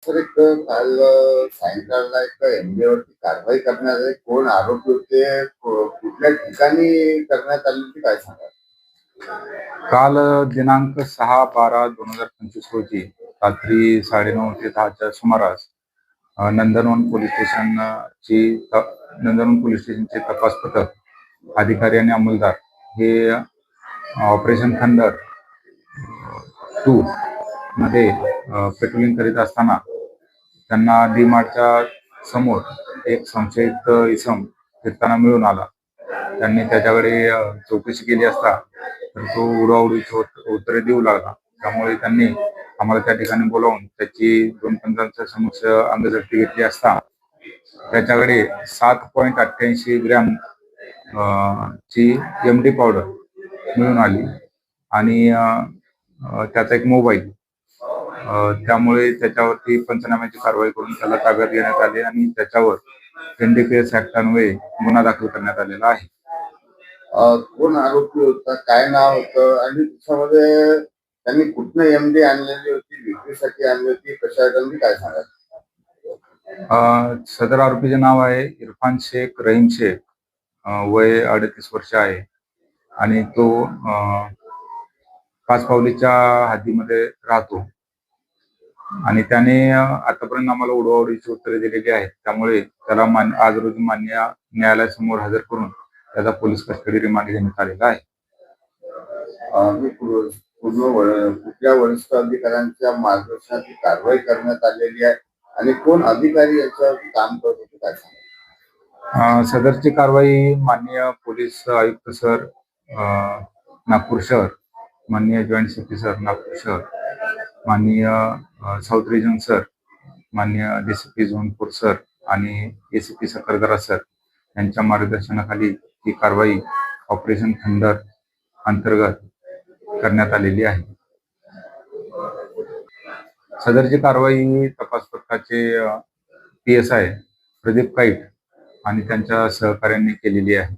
Sir एक काल सायंकाळला एक एमबीवरती कारवाई करण्यात आली. कोण आरोपी होते, कुठल्या ठिकाणी करण्यात आली होती, काय सांगा? काल दिनांक 6/12/2025 रोजी रात्री 9:30 ते 10च्या सुमारास नंदनवन पोलीस स्टेशनचे तपास पथक अधिकारी आणि अंमलदार हे ऑपरेशन खंडर 2 मध्ये पेट्रोलिंग करीत असताना त्यांना डी मार्टच्या समोर एक संशयित इसम फिरताना मिळून आला. त्यांनी त्याच्याकडे चौकशी केली असता तर तो उडवाउडवीची उत्तरे देऊ लागला. त्यामुळे त्यांनी आम्हाला त्या ठिकाणी बोलावून त्याची 2 पंचांच्या समक्ष अंगझडती घेतली असता त्याच्याकडे 7.88 ग्रॅम ची एमडी पावडर मिळून आली आणि त्याचा एक मोबाईल. त्यामुळे त्याच्यावरती पंचनाम्याची कारवाई करून त्याला ताब्यात घेण्यात आले आणि त्याच्यावर एनडीपीएस ऍक्ट अन्वये गुन्हा दाखल करण्यात आलेला आहे. कोण आरोपी होता, काय नाव होतं आणि त्याच्यामध्ये त्यांनी कुठनं एमडी आणलेली होती, विक्रीसाठी आणली होती, कशासाठी, काय सांगा? सदर आरोपीचे नाव आहे इरफान शेख रहीम शेख. वय 38 वर्ष आहे आणि तो पाचपावलीच्या हद्दीमध्ये राहतो आणि त्याने आतापर्यंत आम्हाला उडवाउडवीची उत्तरे दिलेली आहेत. त्यामुळे त्याला आज रोजी मान्य न्यायालयासमोर हजर करून त्याचा पोलीस कस्टडी रिमांड घेण्यात आलेला आहे. कुठल्या वरिष्ठ अधिकाऱ्यांच्या मार्गदर्शनाची कारवाई करण्यात आलेली आहे आणि कोण अधिकारी याच्यावरती काम करत होते, काय सांगा? सदरची कारवाई माननीय पोलीस आयुक्त सर नागपूर शहर, माननीय जॉईंट सीपी सर नागपूर शहर, माननीय साऊथ रिजन सर, माननीय डीसीपी झोनपूर सर आणि एसीपी सकरदरा सर यांच्या मार्गदर्शनाखाली ही कारवाई ऑपरेशन खंडर अंतर्गत करण्यात आलेली आहे. सदरची कारवाई तपास पथकाचे PSI प्रदीप काईट आणि त्यांच्या सहकार्यांनी केलेली आहे.